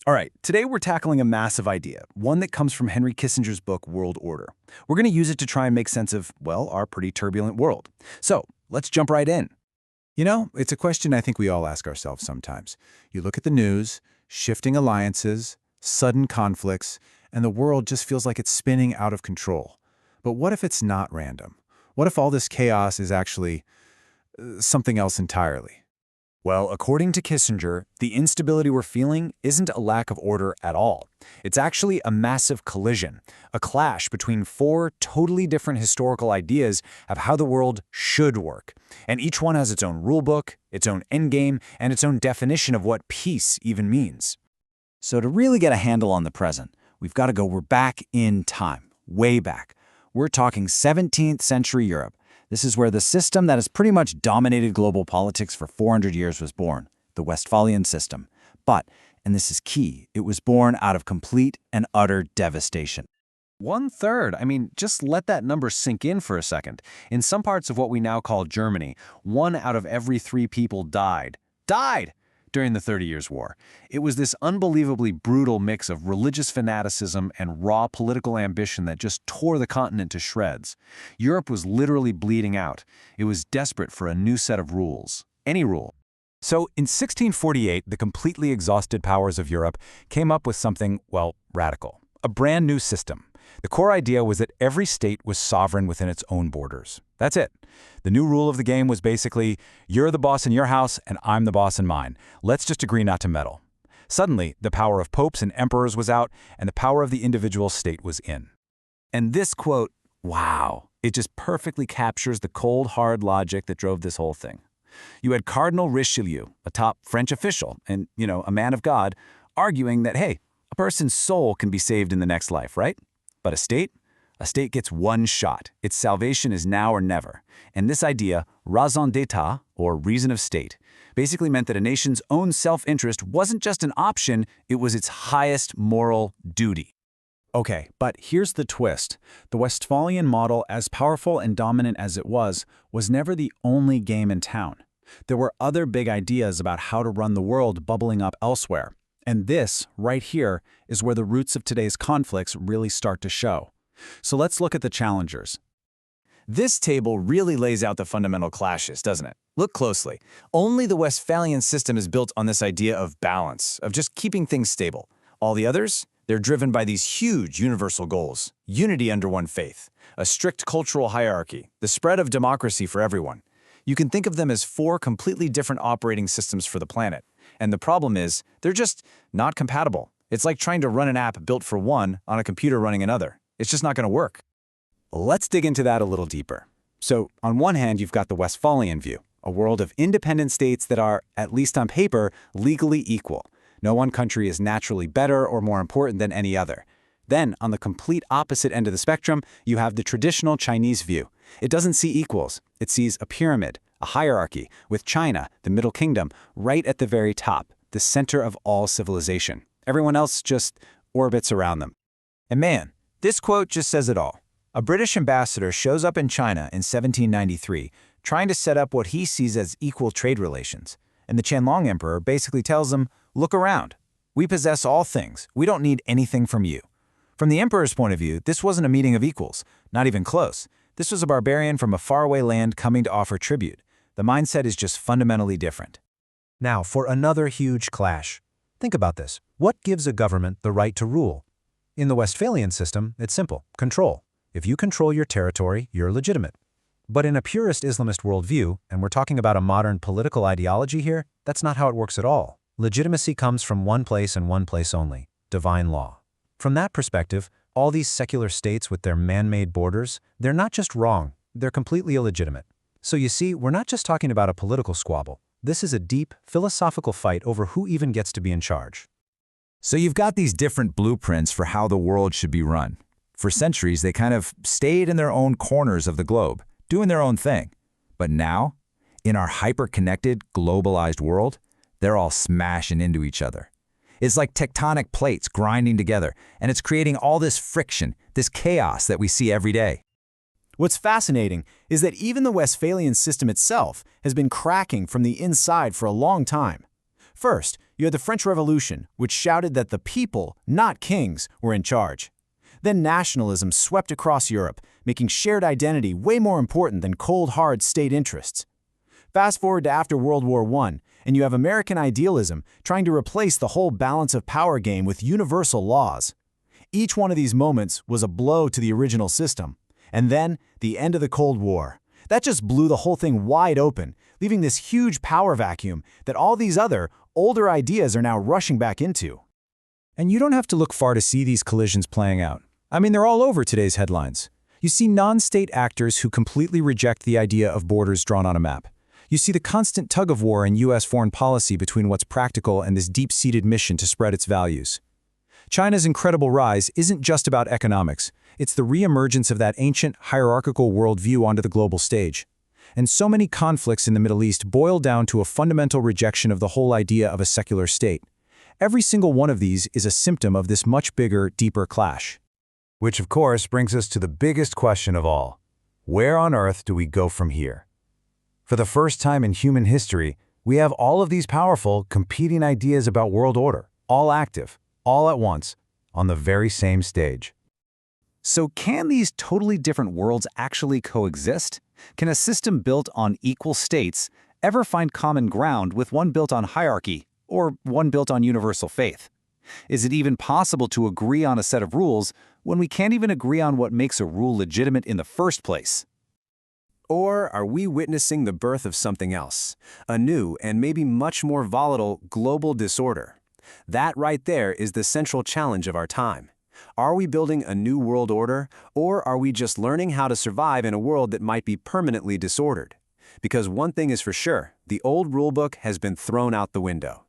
All right, today we're tackling a massive idea, one that comes from Henry Kissinger's book, World Order. We're going to use it to try and make sense of, well, our pretty turbulent world. So, let's jump right in. You know, it's a question I think we all ask ourselves sometimes. You look at the news, shifting alliances, sudden conflicts, and the world just feels like it's spinning out of control. But what if it's not random? What if all this chaos is actually something else entirely? Well, according to Kissinger, the instability we're feeling isn't a lack of order at all. It's actually a massive collision, a clash between four totally different historical ideas of how the world should work. And each one has its own rulebook, its own endgame, and its own definition of what peace even means. So to really get a handle on the present, we're back in time, way back. We're talking 17th century Europe. This is where the system that has pretty much dominated global politics for 400 years was born, the Westphalian system. But, and this is key, it was born out of complete and utter devastation. 1/3. I mean, just let that number sink in for a second. In some parts of what we now call Germany, 1 out of every 3 people died during the 30 Years' War. It was this unbelievably brutal mix of religious fanaticism and raw political ambition that just tore the continent to shreds. Europe was literally bleeding out. It was desperate for a new set of rules. Any rule. So in 1648, the completely exhausted powers of Europe came up with something, well, radical. A brand new system. The core idea was that every state was sovereign within its own borders. That's it. The new rule of the game was basically, you're the boss in your house and I'm the boss in mine. Let's just agree not to meddle. Suddenly, the power of popes and emperors was out and the power of the individual state was in. And this quote, wow, it just perfectly captures the cold, hard logic that drove this whole thing. You had Cardinal Richelieu, a top French official and, a man of God, arguing that, hey, a person's soul can be saved in the next life, right? But a state gets one shot. Its salvation is now or never. And this idea, raison d'etat, or reason of state, basically meant that a nation's own self-interest wasn't just an option, it was its highest moral duty. Okay, but here's the twist. The Westphalian model, as powerful and dominant as it was never the only game in town. There were other big ideas about how to run the world bubbling up elsewhere. And this, right here, is where the roots of today's conflicts really start to show. So let's look at the challengers. This table really lays out the fundamental clashes, doesn't it? Look closely. Only the Westphalian system is built on this idea of balance, of just keeping things stable. All the others, they're driven by these huge universal goals. Unity under one faith, a strict cultural hierarchy, the spread of democracy for everyone. You can think of them as 4 completely different operating systems for the planet. And the problem is, they're just not compatible. It's like trying to run an app built for one on a computer running another. It's just not going to work. Let's dig into that a little deeper. So, on one hand, you've got the Westphalian view, a world of independent states that are, at least on paper, legally equal. No one country is naturally better or more important than any other. Then, on the complete opposite end of the spectrum, you have the traditional Chinese view. It doesn't see equals. It sees a pyramid, a hierarchy, with China, the Middle Kingdom, right at the very top, the center of all civilization. Everyone else just orbits around them. And man, this quote just says it all. A British ambassador shows up in China in 1793, trying to set up what he sees as equal trade relations. And the Qianlong emperor basically tells him, look around. We possess all things. We don't need anything from you. From the emperor's point of view, this wasn't a meeting of equals, not even close. This was a barbarian from a faraway land coming to offer tribute. The mindset is just fundamentally different. Now, for another huge clash. Think about this. What gives a government the right to rule? In the Westphalian system, it's simple. Control. If you control your territory, you're legitimate. But in a purist Islamist worldview, and we're talking about a modern political ideology here, that's not how it works at all. Legitimacy comes from one place and one place only: divine law. From that perspective, all these secular states with their man-made borders, they're not just wrong, they're completely illegitimate. So you see, we're not just talking about a political squabble. This is a deep, philosophical fight over who even gets to be in charge. So you've got these different blueprints for how the world should be run. For centuries, they kind of stayed in their own corners of the globe, doing their own thing. But now, in our hyper-connected, globalized world, they're all smashing into each other. It's like tectonic plates grinding together, and it's creating all this friction, this chaos that we see every day. What's fascinating is that even the Westphalian system itself has been cracking from the inside for a long time. First, you had the French Revolution, which shouted that the people, not kings, were in charge. Then nationalism swept across Europe, making shared identity way more important than cold, hard state interests. Fast forward to after World War I, and you have American idealism trying to replace the whole balance of power game with universal laws. Each one of these moments was a blow to the original system. And then, the end of the Cold War. That just blew the whole thing wide open, leaving this huge power vacuum that all these other, older ideas are now rushing back into. And you don't have to look far to see these collisions playing out. I mean, they're all over today's headlines. You see non-state actors who completely reject the idea of borders drawn on a map. You see the constant tug-of-war in U.S. foreign policy between what's practical and this deep-seated mission to spread its values. China's incredible rise isn't just about economics. It's the re-emergence of that ancient, hierarchical worldview onto the global stage. And so many conflicts in the Middle East boil down to a fundamental rejection of the whole idea of a secular state. Every single one of these is a symptom of this much bigger, deeper clash. Which, of course, brings us to the biggest question of all. Where on earth do we go from here? For the first time in human history, we have all of these powerful, competing ideas about world order, all active, all at once, on the very same stage. So can these totally different worlds actually coexist? Can a system built on equal states ever find common ground with one built on hierarchy or one built on universal faith? Is it even possible to agree on a set of rules when we can't even agree on what makes a rule legitimate in the first place? Or are we witnessing the birth of something else, a new and maybe much more volatile global disorder? That right there is the central challenge of our time. Are we building a new world order, or are we just learning how to survive in a world that might be permanently disordered? Because one thing is for sure, the old rulebook has been thrown out the window.